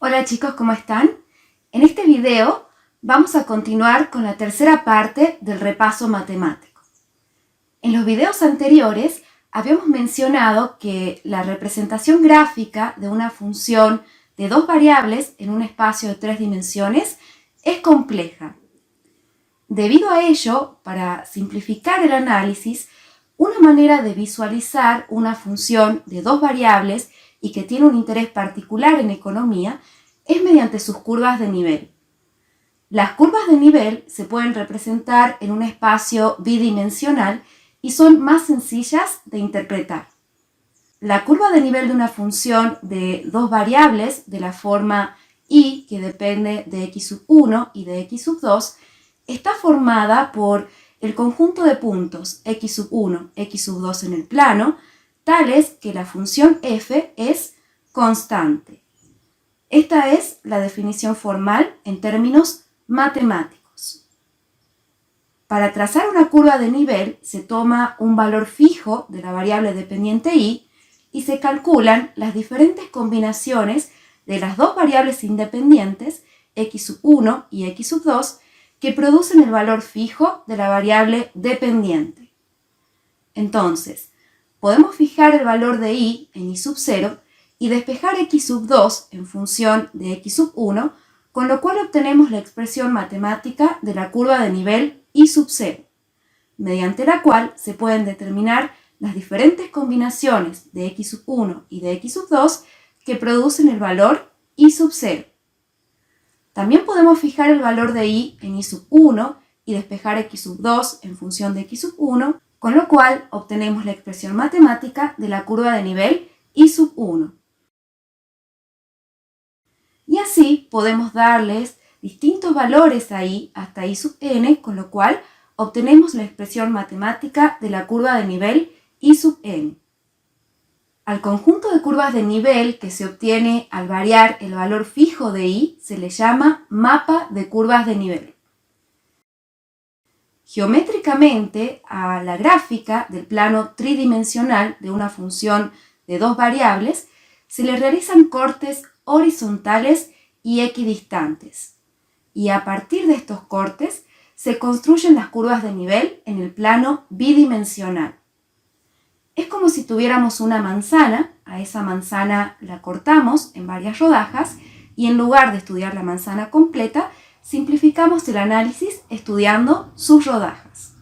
Hola chicos, ¿cómo están? En este video vamos a continuar con la tercera parte del repaso matemático. En los videos anteriores habíamos mencionado que la representación gráfica de una función de dos variables en un espacio de 3 dimensiones es compleja. Debido a ello, para simplificar el análisis, una manera de visualizar una función de dos variables y que tiene un interés particular en economía es mediante sus curvas de nivel. Las curvas de nivel se pueden representar en un espacio bidimensional y son más sencillas de interpretar. La curva de nivel de una función de dos variables de la forma y, que depende de x1 y de x2, está formada por el conjunto de puntos x1, x2 en el plano, tales que la función f es constante. Esta es la definición formal en términos matemáticos. Para trazar una curva de nivel se toma un valor fijo de la variable dependiente y se calculan las diferentes combinaciones de las dos variables independientes x1 y x2 que producen el valor fijo de la variable dependiente. Entonces, podemos fijar el valor de y en y sub 0 y despejar x2 en función de x1, con lo cual obtenemos la expresión matemática de la curva de nivel y sub 0, mediante la cual se pueden determinar las diferentes combinaciones de x1 y de x2 que producen el valor y sub 0. También podemos fijar el valor de y en y sub 1 y despejar x2 en función de x1, con lo cual obtenemos la expresión matemática de la curva de nivel y sub 1. Y así podemos darles distintos valores a y hasta y sub n, con lo cual obtenemos la expresión matemática de la curva de nivel y sub n. Al conjunto de curvas de nivel que se obtiene al variar el valor fijo de y se le llama mapa de curvas de nivel. Geométricamente, a la gráfica del plano tridimensional de una función de dos variables se le realizan cortes horizontales y equidistantes. Y a partir de estos cortes se construyen las curvas de nivel en el plano bidimensional. Es como si tuviéramos una manzana, a esa manzana la cortamos en varias rodajas y en lugar de estudiar la manzana completa, simplificamos el análisis estudiando sus rodajas.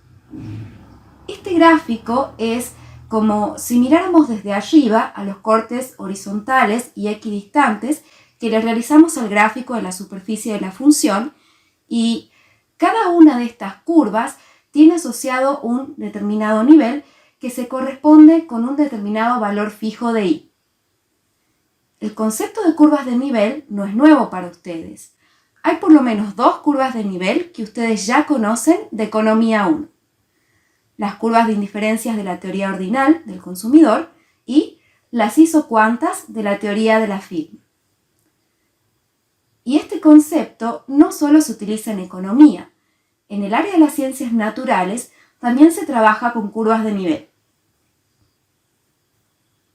Este gráfico es como si miráramos desde arriba a los cortes horizontales y equidistantes que le realizamos al gráfico de la superficie de la función, y cada una de estas curvas tiene asociado un determinado nivel que se corresponde con un determinado valor fijo de y. El concepto de curvas de nivel no es nuevo para ustedes. Hay por lo menos dos curvas de nivel que ustedes ya conocen de Economía 1. Las curvas de indiferencias de la teoría ordinal del consumidor y las isocuantas de la teoría de la firma. Y este concepto no solo se utiliza en economía. En el área de las ciencias naturales también se trabaja con curvas de nivel.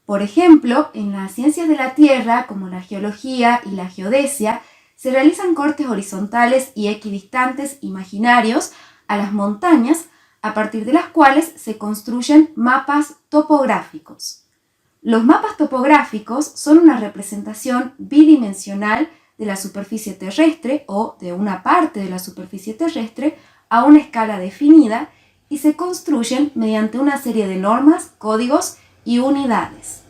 Por ejemplo, en las ciencias de la Tierra, como la geología y la geodesia, se realizan cortes horizontales y equidistantes imaginarios a las montañas, a partir de las cuales se construyen mapas topográficos. Los mapas topográficos son una representación bidimensional de la superficie terrestre o de una parte de la superficie terrestre a una escala definida y se construyen mediante una serie de normas, códigos y unidades.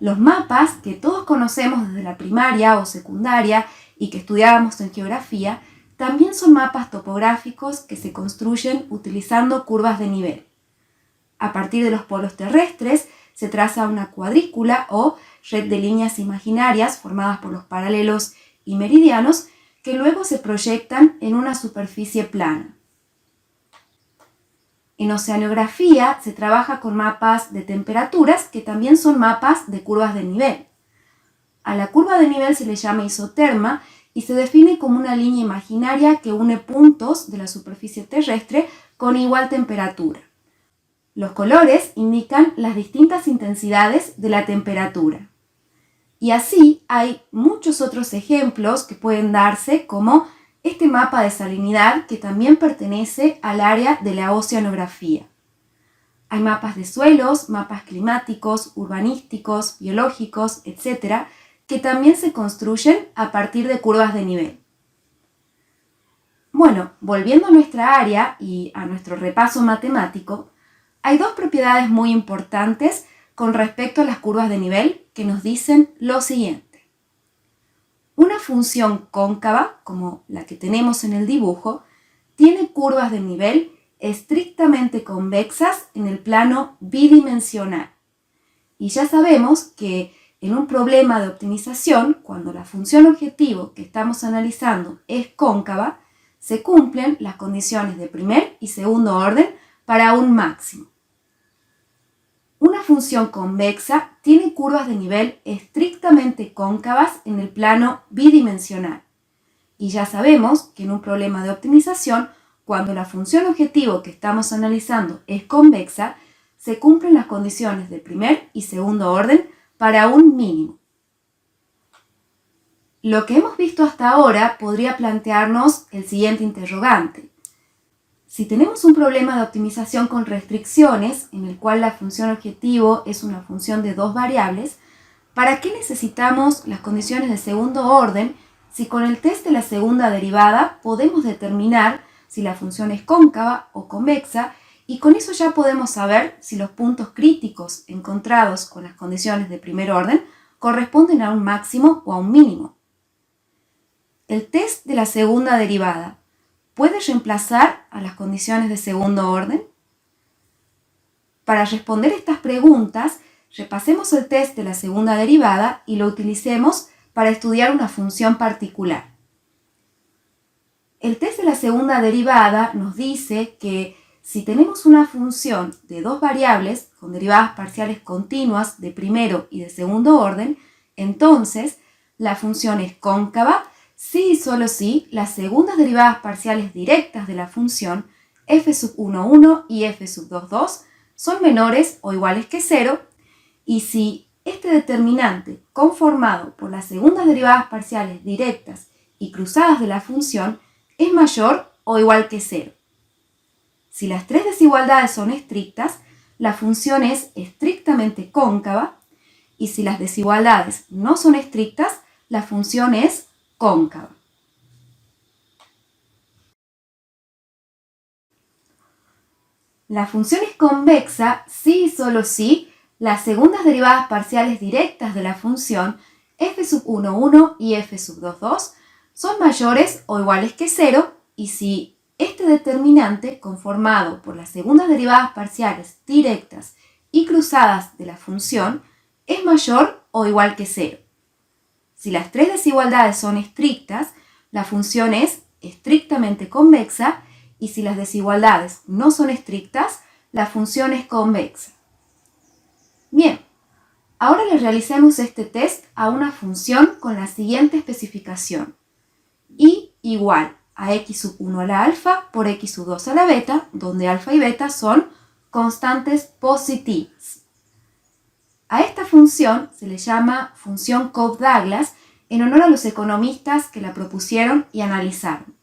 Los mapas que todos conocemos desde la primaria o secundaria y que estudiábamos en geografía también son mapas topográficos que se construyen utilizando curvas de nivel. A partir de los polos terrestres se traza una cuadrícula o red de líneas imaginarias formadas por los paralelos y meridianos que luego se proyectan en una superficie plana. En oceanografía se trabaja con mapas de temperaturas que también son mapas de curvas de nivel. A la curva de nivel se le llama isoterma y se define como una línea imaginaria que une puntos de la superficie terrestre con igual temperatura. Los colores indican las distintas intensidades de la temperatura. Y así hay muchos otros ejemplos que pueden darse, como este mapa de salinidad que también pertenece al área de la oceanografía. Hay mapas de suelos, mapas climáticos, urbanísticos, biológicos, etc., que también se construyen a partir de curvas de nivel. Bueno, volviendo a nuestra área y a nuestro repaso matemático, hay dos propiedades muy importantes con respecto a las curvas de nivel que nos dicen lo siguiente. Una función cóncava, como la que tenemos en el dibujo, tiene curvas de nivel estrictamente convexas en el plano bidimensional. Y ya sabemos que en un problema de optimización, cuando la función objetivo que estamos analizando es cóncava, se cumplen las condiciones de primer y segundo orden para un máximo. Una función convexa tiene curvas de nivel estrictamente cóncavas en el plano bidimensional. Y ya sabemos que en un problema de optimización, cuando la función objetivo que estamos analizando es convexa, se cumplen las condiciones de primer y segundo orden para un mínimo. Lo que hemos visto hasta ahora podría plantearnos el siguiente interrogante. Si tenemos un problema de optimización con restricciones, en el cual la función objetivo es una función de dos variables, ¿para qué necesitamos las condiciones de segundo orden si con el test de la segunda derivada podemos determinar si la función es cóncava o convexa, y con eso ya podemos saber si los puntos críticos encontrados con las condiciones de primer orden corresponden a un máximo o a un mínimo? El test de la segunda derivada ¿puede reemplazar a las condiciones de segundo orden? Para responder estas preguntas, repasemos el test de la segunda derivada y lo utilicemos para estudiar una función particular. El test de la segunda derivada nos dice que si tenemos una función de dos variables con derivadas parciales continuas de primero y de segundo orden, entonces la función es cóncava si y solo si las segundas derivadas parciales directas de la función f(1,1) y f(2,2) son menores o iguales que 0, y si este determinante conformado por las segundas derivadas parciales directas y cruzadas de la función es mayor o igual que 0. Si las tres desigualdades son estrictas, la función es estrictamente cóncava, y si las desigualdades no son estrictas, la función es cóncava. La función es convexa si y solo si las segundas derivadas parciales directas de la función f(1,1) y f(2,2) son mayores o iguales que 0, y si este determinante conformado por las segundas derivadas parciales directas y cruzadas de la función es mayor o igual que 0. Si las tres desigualdades son estrictas, la función es estrictamente convexa, y si las desigualdades no son estrictas, la función es convexa. Bien, ahora le realicemos este test a una función con la siguiente especificación: y igual a x(1) a la alfa por x(2) a la beta, donde alfa y beta son constantes positivas. A esta función se le llama función Cobb-Douglas en honor a los economistas que la propusieron y analizaron.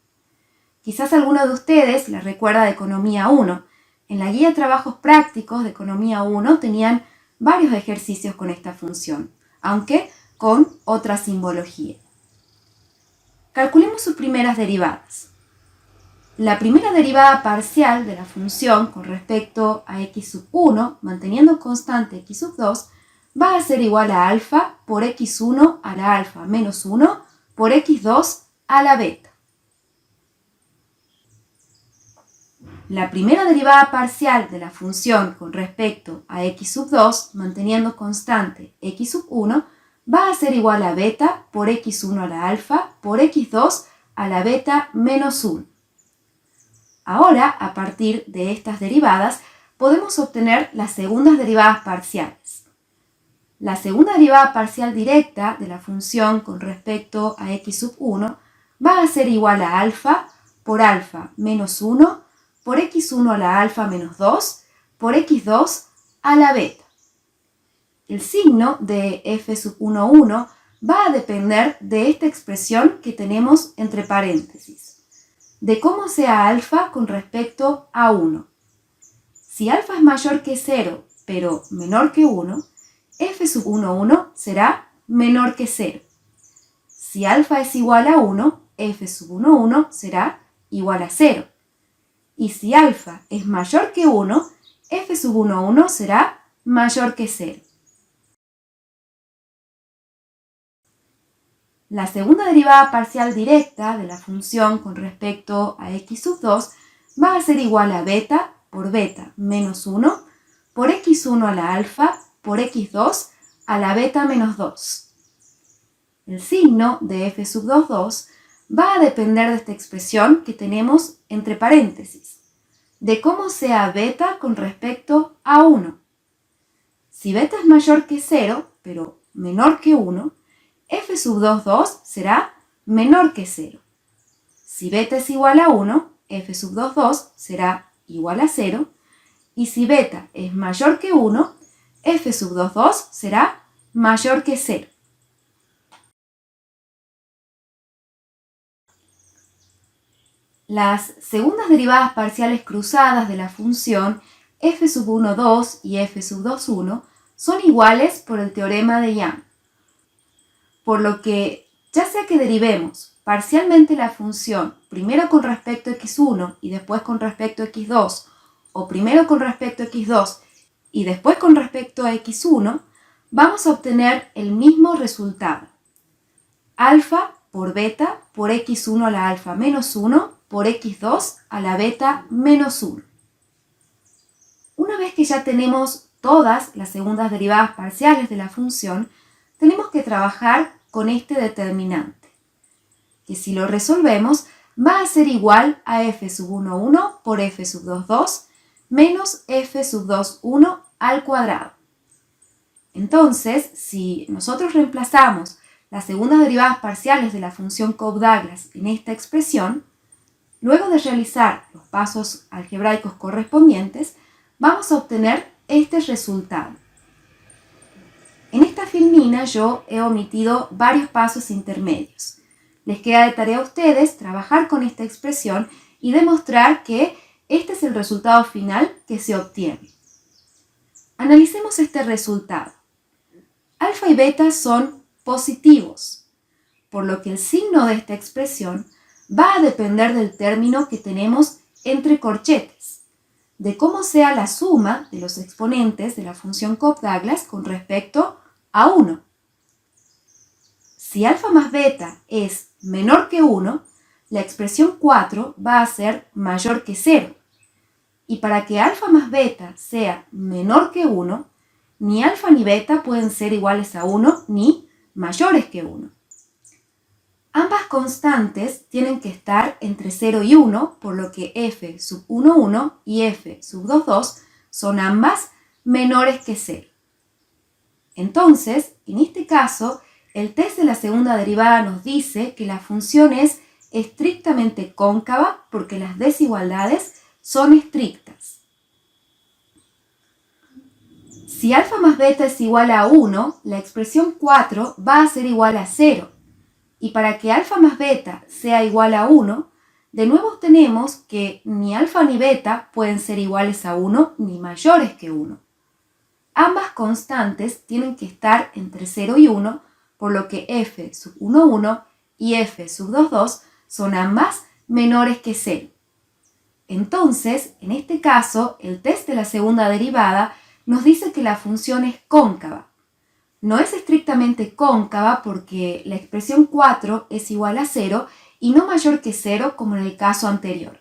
Quizás alguno de ustedes la recuerda de Economía 1. En la guía de trabajos prácticos de Economía 1 tenían varios ejercicios con esta función, aunque con otra simbología. Calculemos sus primeras derivadas. La primera derivada parcial de la función con respecto a x(1), manteniendo constante x(2), va a ser igual a alfa por x(1) a la alfa menos 1 por x(2) a la beta. La primera derivada parcial de la función con respecto a x(2), manteniendo constante x(1), va a ser igual a beta por x(1) a la alfa por x(2) a la beta menos 1. Ahora, a partir de estas derivadas, podemos obtener las segundas derivadas parciales. La segunda derivada parcial directa de la función con respecto a x(1) va a ser igual a alfa por alfa menos 1 por x(1) a la alfa menos 2 por x(2) a la beta. el signo de f sub 1, 1 va a depender de esta expresión que tenemos entre paréntesis, de cómo sea alfa con respecto a 1. Si alfa es mayor que 0, pero menor que 1, f sub 1, 1 será menor que 0. Si alfa es igual a 1, f sub 1, 1 será igual a 0. Y si alfa es mayor que 1, f sub 1, 1 será mayor que 0. La segunda derivada parcial directa de la función con respecto a x sub 2 va a ser igual a beta por beta menos 1 por x1 a la alfa por x2 a la beta menos 2. El signo de f sub 2, 2 va a depender de esta expresión que tenemos entre paréntesis, de cómo sea beta con respecto a 1. Si beta es mayor que 0, pero menor que 1, f sub 2, 2 será menor que 0. Si beta es igual a 1, f sub 2, 2 será igual a 0. Y si beta es mayor que 1, f sub 2, 2 será mayor que 0. Las segundas derivadas parciales cruzadas de la función f sub 1, 2 y f sub 2, 1 son iguales por el teorema de Young. Por lo que, ya sea que derivemos parcialmente la función primero con respecto a x1 y después con respecto a x2, o primero con respecto a x2 y después con respecto a x1, vamos a obtener el mismo resultado. Alfa por beta por x1 a la alfa menos 1 por x2 a la beta menos 1. Una vez que ya tenemos todas las segundas derivadas parciales de la función, tenemos que trabajar con este determinante, que si lo resolvemos va a ser igual a f sub 1, 1 por f sub 2, 2 menos f sub 2, 1 al cuadrado. Entonces, si nosotros reemplazamos las segundas derivadas parciales de la función Cobb-Douglas en esta expresión, luego de realizar los pasos algebraicos correspondientes, vamos a obtener este resultado. En esta filmina yo he omitido varios pasos intermedios. Les queda de tarea a ustedes trabajar con esta expresión y demostrar que este es el resultado final que se obtiene. Analicemos este resultado. Alfa y beta son positivos, por lo que el signo de esta expresión va a depender del término que tenemos entre corchetes, de cómo sea la suma de los exponentes de la función Cobb-Douglas con respecto a 1. Si alfa más beta es menor que 1, la expresión 4 va a ser mayor que 0. Y para que alfa más beta sea menor que 1, ni alfa ni beta pueden ser iguales a 1 ni mayores que 1. Ambas constantes tienen que estar entre 0 y 1, por lo que f sub 1, 1 y f sub 2, 2 son ambas menores que 0. Entonces, en este caso, el test de la segunda derivada nos dice que la función es estrictamente cóncava porque las desigualdades son estrictas. Si alfa más beta es igual a 1, la expresión 4 va a ser igual a 0. Y para que alfa más beta sea igual a 1, de nuevo tenemos que ni alfa ni beta pueden ser iguales a 1 ni mayores que 1. Ambas constantes tienen que estar entre 0 y 1, por lo que f sub 1, 1 y f sub 2, 2 son ambas menores que 0. Entonces, en este caso, el test de la segunda derivada nos dice que la función es cóncava. No es estrictamente cóncava porque la expresión 4 es igual a 0 y no mayor que 0 como en el caso anterior.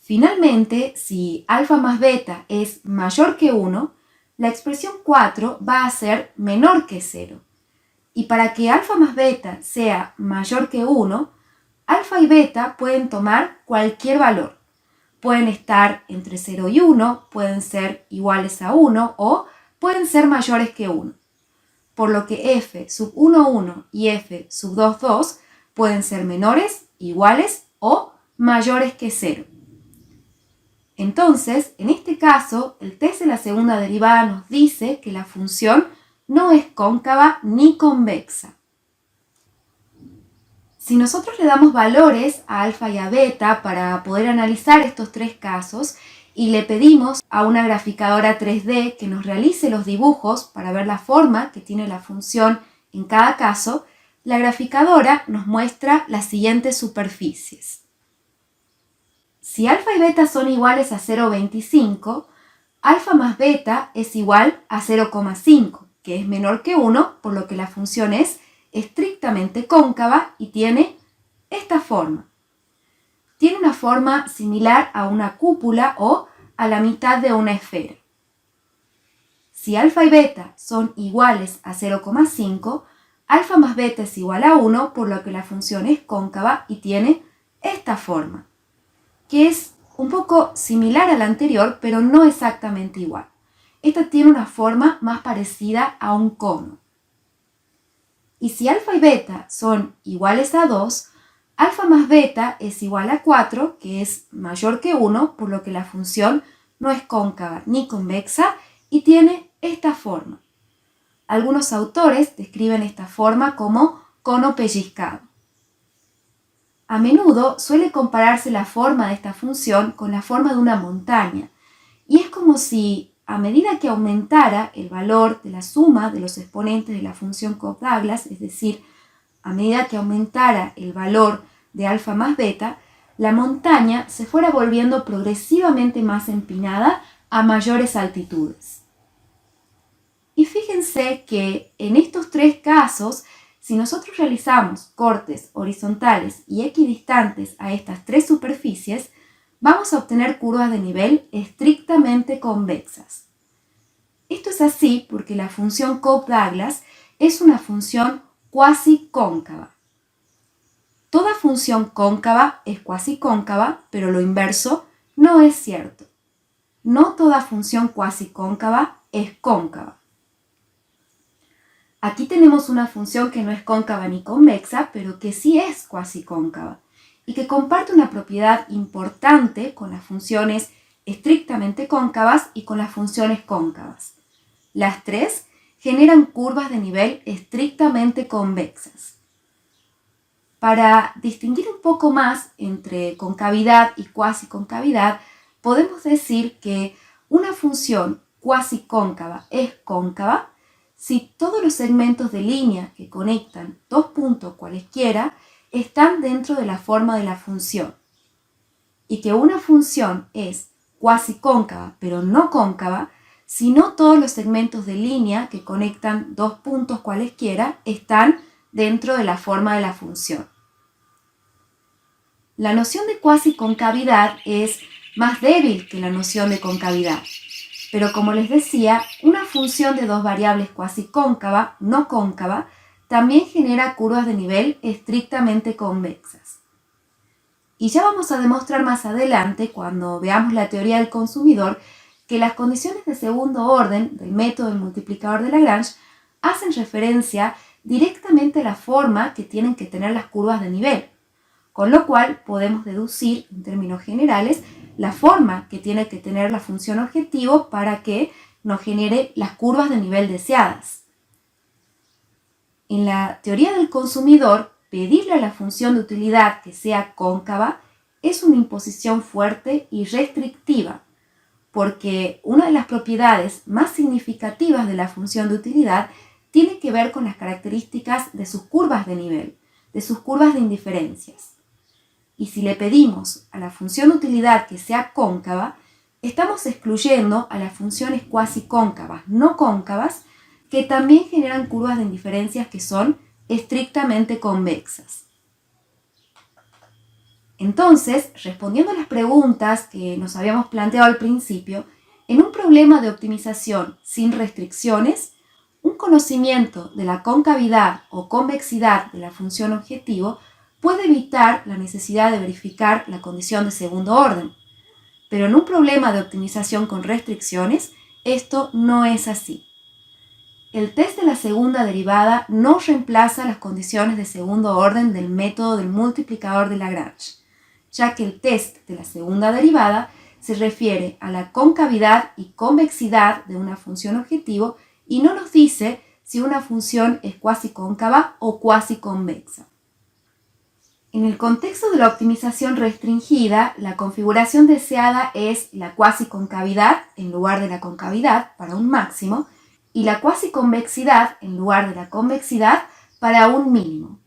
Finalmente, si alfa más beta es mayor que 1, la expresión 4 va a ser menor que 0. Y para que alfa más beta sea mayor que 1, alfa y beta pueden tomar cualquier valor. Pueden estar entre 0 y 1, pueden ser iguales a 1 o pueden ser mayores que 1. Por lo que f sub 1, 1 y f sub 2, 2 pueden ser menores, iguales o mayores que 0. Entonces, en este caso, el test de la segunda derivada nos dice que la función no es cóncava ni convexa. Si nosotros le damos valores a alfa y a beta para poder analizar estos tres casos y le pedimos a una graficadora 3D que nos realice los dibujos para ver la forma que tiene la función en cada caso, la graficadora nos muestra las siguientes superficies. Si alfa y beta son iguales a 0,25, alfa más beta es igual a 0,5, que es menor que 1, por lo que la función es estrictamente cóncava y tiene esta forma. Tiene una forma similar a una cúpula o a la mitad de una esfera. Si alfa y beta son iguales a 0,5, alfa más beta es igual a 1, por lo que la función es cóncava y tiene esta forma, que es un poco similar a la anterior, pero no exactamente igual. Esta tiene una forma más parecida a un cono. Y si alfa y beta son iguales a 2, alfa más beta es igual a 4, que es mayor que 1, por lo que la función no es cóncava ni convexa y tiene esta forma. Algunos autores describen esta forma como cono pellizcado. A menudo suele compararse la forma de esta función con la forma de una montaña, y es como si a medida que aumentara el valor de la suma de los exponentes de la función Cobb-Douglas, es decir, a medida que aumentara el valor de alfa más beta, la montaña se fuera volviendo progresivamente más empinada a mayores altitudes. Y fíjense que en estos tres casos, si nosotros realizamos cortes horizontales y equidistantes a estas tres superficies, vamos a obtener curvas de nivel estrictamente convexas. Esto es así porque la función Cobb-Douglas es una función cuasi cóncava. Toda función cóncava es cuasi cóncava, pero lo inverso no es cierto. No toda función cuasi cóncava es cóncava. Aquí tenemos una función que no es cóncava ni convexa, pero que sí es cuasi cóncava y que comparte una propiedad importante con las funciones estrictamente cóncavas y con las funciones cóncavas. Las tres generan curvas de nivel estrictamente convexas. Para distinguir un poco más entre concavidad y cuasi concavidad, podemos decir que una función cuasi cóncava es cóncava si todos los segmentos de línea que conectan dos puntos cualesquiera están dentro de la forma de la función, y que una función es cuasi cóncava pero no cóncava si no todos los segmentos de línea que conectan dos puntos cualesquiera están dentro de la forma de la función. La noción de cuasi concavidad es más débil que la noción de concavidad, pero como les decía, una función de dos variables cuasi cóncava, no cóncava, también genera curvas de nivel estrictamente convexas. Y ya vamos a demostrar más adelante, cuando veamos la teoría del consumidor, que las condiciones de segundo orden del método del multiplicador de Lagrange hacen referencia directamente a la forma que tienen que tener las curvas de nivel, con lo cual podemos deducir, en términos generales, la forma que tiene que tener la función objetivo para que nos genere las curvas de nivel deseadas. En la teoría del consumidor, pedirle a la función de utilidad que sea cóncava es una imposición fuerte y restrictiva, porque una de las propiedades más significativas de la función de utilidad tiene que ver con las características de sus curvas de nivel, de sus curvas de indiferencias. Y si le pedimos a la función de utilidad que sea cóncava, estamos excluyendo a las funciones cuasi cóncavas, no cóncavas, que también generan curvas de indiferencias que son estrictamente convexas. Entonces, respondiendo a las preguntas que nos habíamos planteado al principio, en un problema de optimización sin restricciones, un conocimiento de la concavidad o convexidad de la función objetivo puede evitar la necesidad de verificar la condición de segundo orden. Pero en un problema de optimización con restricciones, esto no es así. El test de la segunda derivada no reemplaza las condiciones de segundo orden del método del multiplicador de Lagrange, ya que el test de la segunda derivada se refiere a la concavidad y convexidad de una función objetivo y no nos dice si una función es cuasi cóncava o cuasi convexa. En el contexto de la optimización restringida, la configuración deseada es la cuasi concavidad en lugar de la concavidad para un máximo y la cuasi convexidad en lugar de la convexidad para un mínimo.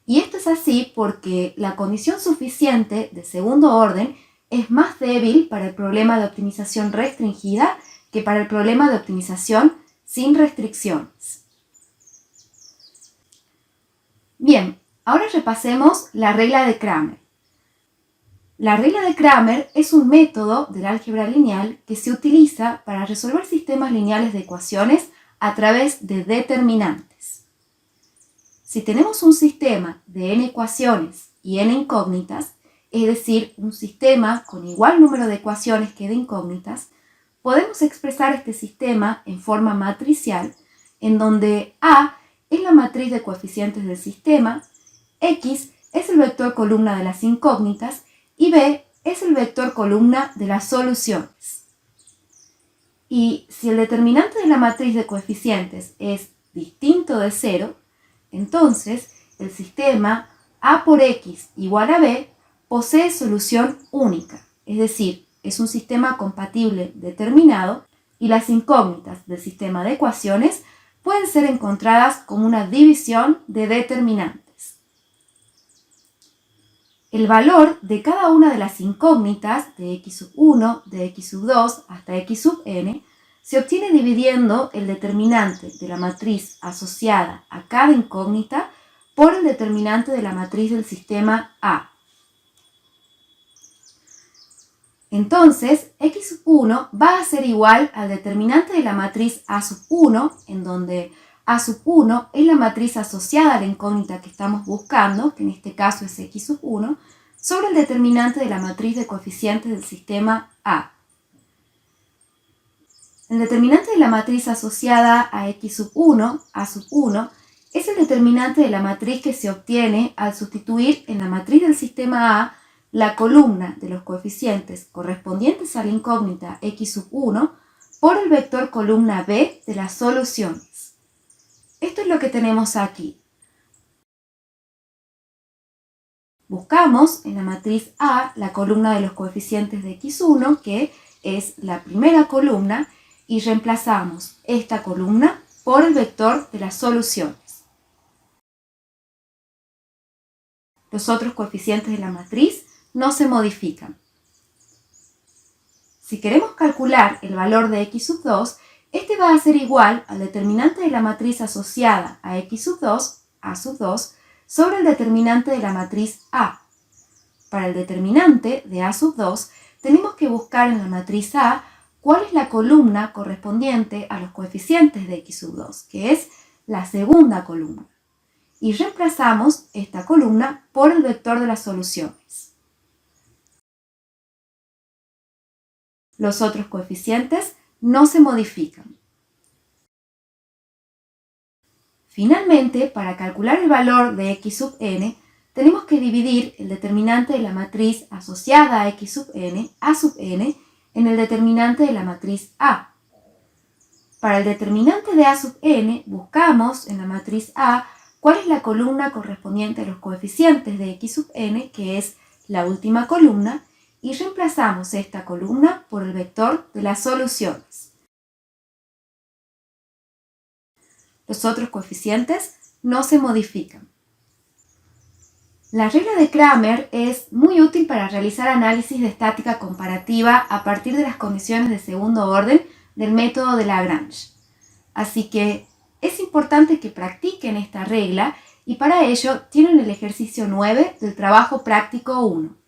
Y esto es así porque la condición suficiente de segundo orden es más débil para el problema de optimización restringida que para el problema de optimización sin restricciones. Bien, ahora repasemos la regla de Cramer. La regla de Cramer es un método del álgebra lineal que se utiliza para resolver sistemas lineales de ecuaciones a través de determinantes. Si tenemos un sistema de n ecuaciones y n incógnitas, es decir, un sistema con igual número de ecuaciones que de incógnitas, podemos expresar este sistema en forma matricial, en donde A es la matriz de coeficientes del sistema, X es el vector columna de las incógnitas y B es el vector columna de las soluciones. Y si el determinante de la matriz de coeficientes es distinto de 0, entonces el sistema A por X igual a B posee solución única, es decir, es un sistema compatible determinado y las incógnitas del sistema de ecuaciones pueden ser encontradas como una división de determinantes. El valor de cada una de las incógnitas de x1, de x2 hasta xn se obtiene dividiendo el determinante de la matriz asociada a cada incógnita por el determinante de la matriz del sistema A. Entonces, x1 va a ser igual al determinante de la matriz A1, en donde A1 es la matriz asociada a la incógnita que estamos buscando, que en este caso es x1, sobre el determinante de la matriz de coeficientes del sistema A. El determinante de la matriz asociada a x1, A1, es el determinante de la matriz que se obtiene al sustituir en la matriz del sistema A la columna de los coeficientes correspondientes a la incógnita x1 por el vector columna B de las soluciones. Esto es lo que tenemos aquí. Buscamos en la matriz A la columna de los coeficientes de x1, que es la primera columna, y reemplazamos esta columna por el vector de las soluciones. Los otros coeficientes de la matriz no se modifican. Si queremos calcular el valor de x2, este va a ser igual al determinante de la matriz asociada a x2, A2, sobre el determinante de la matriz A. Para el determinante de A2, tenemos que buscar en la matriz A cuál es la columna correspondiente a los coeficientes de x2, que es la segunda columna. Y reemplazamos esta columna por el vector de las soluciones. Los otros coeficientes no se modifican. Finalmente, para calcular el valor de x sub n, tenemos que dividir el determinante de la matriz asociada a x sub n, A sub n, en el determinante de la matriz A. Para el determinante de A sub n, buscamos en la matriz A cuál es la columna correspondiente a los coeficientes de x sub n, que es la última columna, y reemplazamos esta columna por el vector de las soluciones. Los otros coeficientes no se modifican. La regla de Cramer es muy útil para realizar análisis de estática comparativa a partir de las condiciones de segundo orden del método de Lagrange. Así que es importante que practiquen esta regla y para ello tienen el ejercicio 9 del trabajo práctico 1.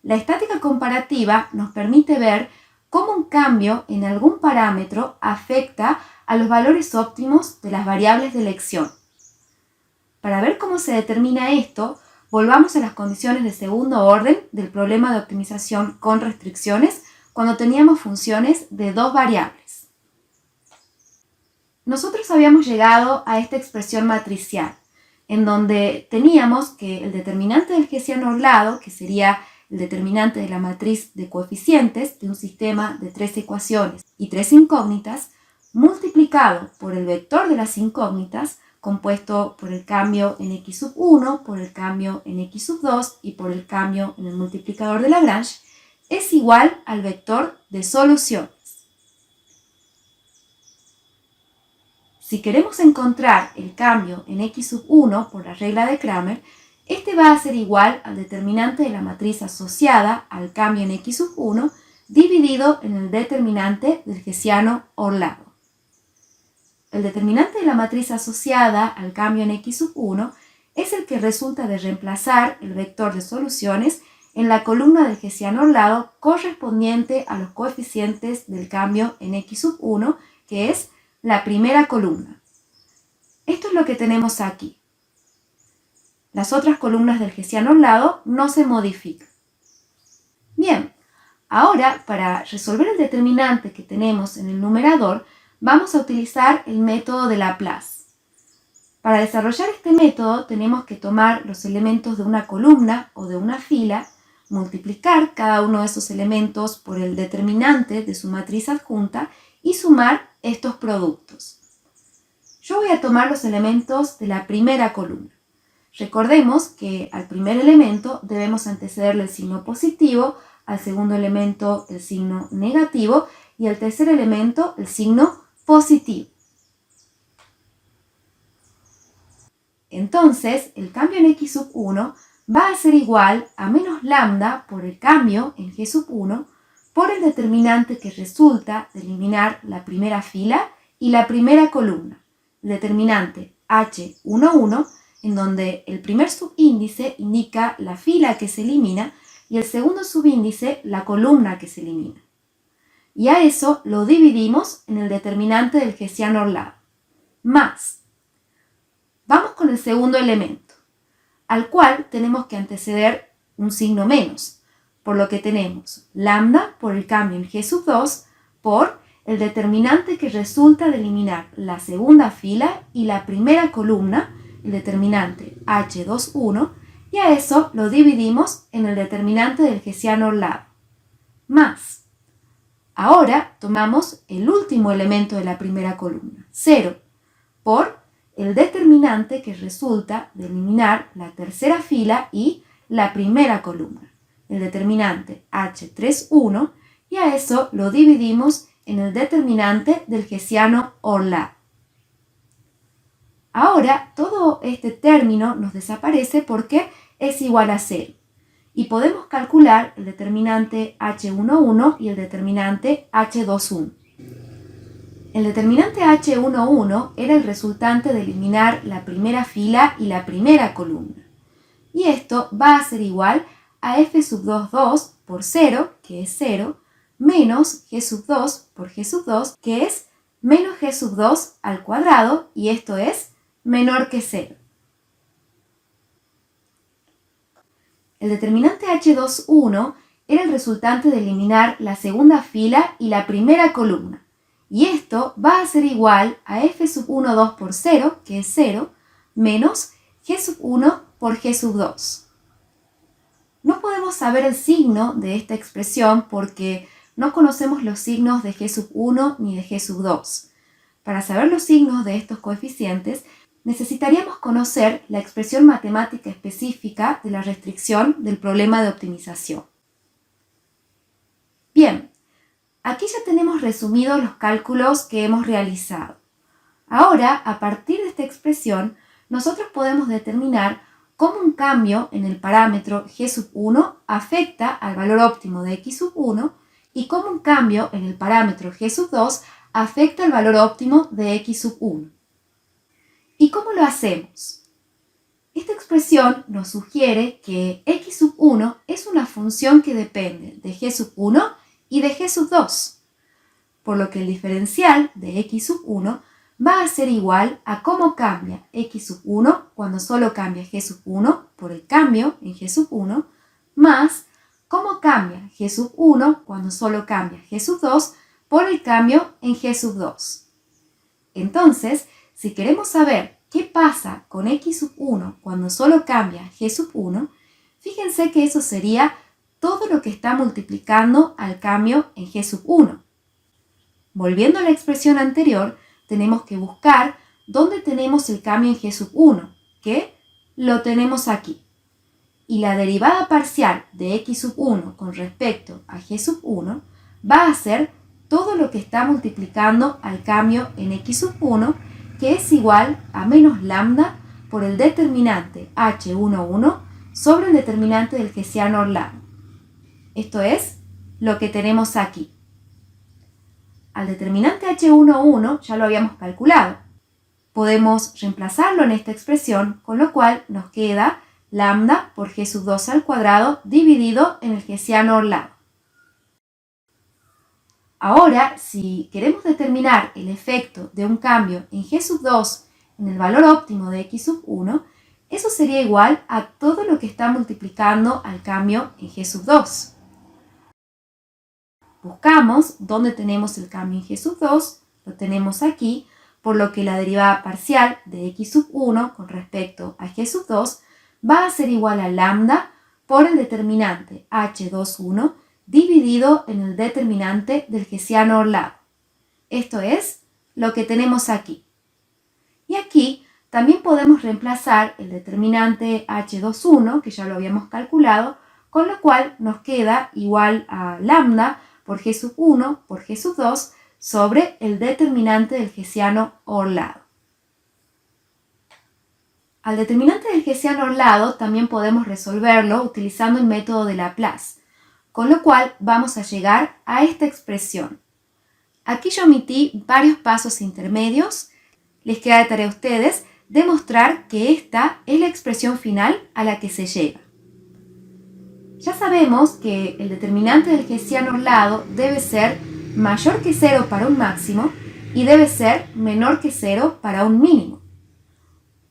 La estática comparativa nos permite ver cómo un cambio en algún parámetro afecta a los valores óptimos de las variables de elección. Para ver cómo se determina esto, volvamos a las condiciones de segundo orden del problema de optimización con restricciones cuando teníamos funciones de dos variables. Nosotros habíamos llegado a esta expresión matricial, en donde teníamos que el determinante del hessiano orlado, que sería el determinante de la matriz de coeficientes de un sistema de 3 ecuaciones y 3 incógnitas, multiplicado por el vector de las incógnitas, compuesto por el cambio en x sub 1, por el cambio en x sub 2 y por el cambio en el multiplicador de Lagrange, es igual al vector de soluciones. Si queremos encontrar el cambio en x sub 1 por la regla de Cramer, este va a ser igual al determinante de la matriz asociada al cambio en x sub 1 dividido en el determinante del hessiano Orlado. El determinante de la matriz asociada al cambio en x sub 1 es el que resulta de reemplazar el vector de soluciones en la columna del hessiano Orlado correspondiente a los coeficientes del cambio en x sub 1, que es la primera columna. Esto es lo que tenemos aquí. Las otras columnas del hessiano Orlado no se modifican. Bien, ahora para resolver el determinante que tenemos en el numerador, vamos a utilizar el método de Laplace. Para desarrollar este método tenemos que tomar los elementos de una columna o de una fila, multiplicar cada uno de esos elementos por el determinante de su matriz adjunta y sumar estos productos. Yo voy a tomar los elementos de la primera columna. Recordemos que al primer elemento debemos antecederle el signo positivo, al segundo elemento el signo negativo y al tercer elemento el signo positivo. Entonces, el cambio en x sub 1 va a ser igual a menos lambda por el cambio en g sub 1 por el determinante que resulta de eliminar la primera fila y la primera columna, el determinante h11, en donde el primer subíndice indica la fila que se elimina y el segundo subíndice la columna que se elimina. Y a eso lo dividimos en el determinante del hessiano Orlado. Más. Vamos con el segundo elemento, al cual tenemos que anteceder un signo menos, por lo que tenemos lambda por el cambio en g sub 2 por el determinante que resulta de eliminar la segunda fila y la primera columna, el determinante h21, y a eso lo dividimos en el determinante del hessiano Orlado. Más. Ahora tomamos el último elemento de la primera columna, 0, por el determinante que resulta de eliminar la tercera fila y la primera columna, el determinante h31, y a eso lo dividimos en el determinante del hessiano Orlado. Ahora todo este término nos desaparece porque es igual a 0. Y podemos calcular el determinante h11 y el determinante h21. El determinante h11 era el resultante de eliminar la primera fila y la primera columna. Y esto va a ser igual a f sub 2 por 0, que es 0, menos g sub 2 por g sub 2, que es menos g sub 2 al cuadrado, y esto es menor que 0. El determinante h21 era el resultante de eliminar la segunda fila y la primera columna. Y esto va a ser igual a f sub 1,2 por 0, que es 0, menos g sub 1 por g sub 2. No podemos saber el signo de esta expresión porque no conocemos los signos de g sub 1 ni de g sub 2. Para saber los signos de estos coeficientes, necesitaríamos conocer la expresión matemática específica de la restricción del problema de optimización. Bien, aquí ya tenemos resumidos los cálculos que hemos realizado. Ahora, a partir de esta expresión, nosotros podemos determinar cómo un cambio en el parámetro g sub 1 afecta al valor óptimo de x sub 1 y cómo un cambio en el parámetro g sub 2 afecta al valor óptimo de x sub 1. ¿Y cómo lo hacemos? Esta expresión nos sugiere que x sub 1 es una función que depende de g sub 1 y de g sub 2, por lo que el diferencial de x sub 1 va a ser igual a cómo cambia x sub 1 cuando solo cambia g sub 1 por el cambio en g sub 1, más cómo cambia g sub 1 cuando solo cambia g sub 2 por el cambio en g sub 2. Entonces, si queremos saber qué pasa con x sub 1 cuando solo cambia g sub 1, fíjense que eso sería todo lo que está multiplicando al cambio en G sub 1. Volviendo a la expresión anterior, tenemos que buscar dónde tenemos el cambio en G sub 1, que lo tenemos aquí. Y la derivada parcial de x sub 1 con respecto a G sub 1 va a ser todo lo que está multiplicando al cambio en x sub 1, que es igual a menos lambda por el determinante H11 sobre el determinante del hessiano Orlado. Esto es lo que tenemos aquí. Al determinante H11 ya lo habíamos calculado. Podemos reemplazarlo en esta expresión, con lo cual nos queda lambda por G sub 2 al cuadrado dividido en el hessiano Orlado. Ahora, si queremos determinar el efecto de un cambio en G sub 2 en el valor óptimo de x sub 1, eso sería igual a todo lo que está multiplicando al cambio en G sub 2. Buscamos dónde tenemos el cambio en G sub 2, lo tenemos aquí, por lo que la derivada parcial de x sub 1 con respecto a G sub 2 va a ser igual a lambda por el determinante H21 dividido en el determinante del hessiano Orlado. Esto es lo que tenemos aquí. Y aquí también podemos reemplazar el determinante H21, que ya lo habíamos calculado, con lo cual nos queda igual a lambda por G sub 1 por G sub 2 sobre el determinante del hessiano Orlado. Al determinante del hessiano Orlado también podemos resolverlo utilizando el método de Laplace, con lo cual vamos a llegar a esta expresión. Aquí yo omití varios pasos intermedios. Les queda de tarea a ustedes demostrar que esta es la expresión final a la que se llega. Ya sabemos que el determinante del hessiano Orlado debe ser mayor que 0 para un máximo y debe ser menor que 0 para un mínimo.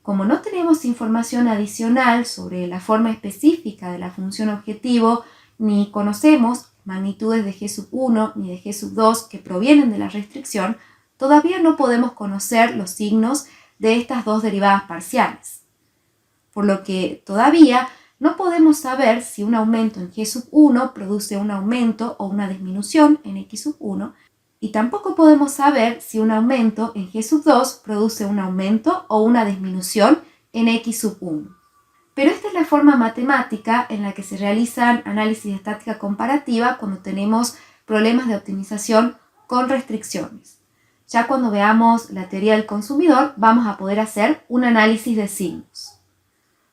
Como no tenemos información adicional sobre la forma específica de la función objetivo, ni conocemos magnitudes de G sub 1 ni de G sub 2 que provienen de la restricción, todavía no podemos conocer los signos de estas dos derivadas parciales. Por lo que todavía no podemos saber si un aumento en G sub 1 produce un aumento o una disminución en X sub 1, y tampoco podemos saber si un aumento en G sub 2 produce un aumento o una disminución en X sub 1. Pero esta es la forma matemática en la que se realizan análisis de estática comparativa cuando tenemos problemas de optimización con restricciones. Ya cuando veamos la teoría del consumidor vamos a poder hacer un análisis de signos.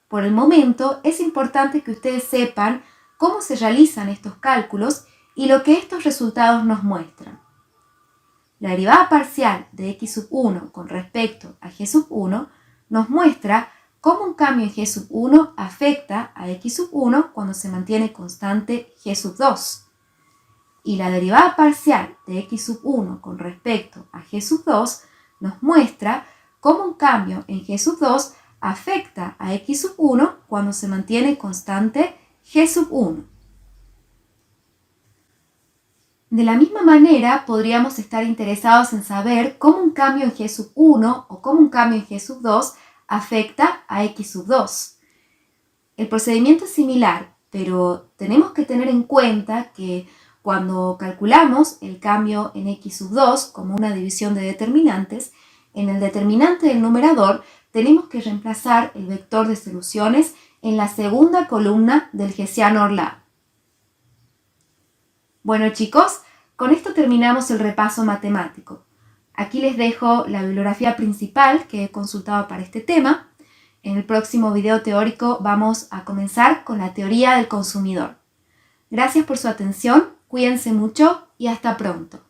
Por el momento es importante que ustedes sepan cómo se realizan estos cálculos y lo que estos resultados nos muestran. La derivada parcial de x sub 1 con respecto a g sub 1 nos muestra cómo un cambio en g sub 1 afecta a x sub 1 cuando se mantiene constante g sub 2. Y la derivada parcial de x sub 1 con respecto a g sub 2 nos muestra cómo un cambio en g sub 2 afecta a x sub 1 cuando se mantiene constante g sub 1. De la misma manera, podríamos estar interesados en saber cómo un cambio en G sub 1 o cómo un cambio en G sub 2 afecta a X sub 2. El procedimiento es similar, pero tenemos que tener en cuenta que cuando calculamos el cambio en X sub 2 como una división de determinantes, en el determinante del numerador tenemos que reemplazar el vector de soluciones en la segunda columna del hessiano Orlado. Bueno chicos, con esto terminamos el repaso matemático. Aquí les dejo la bibliografía principal que he consultado para este tema. En el próximo video teórico vamos a comenzar con la teoría del consumidor. Gracias por su atención, cuídense mucho y hasta pronto.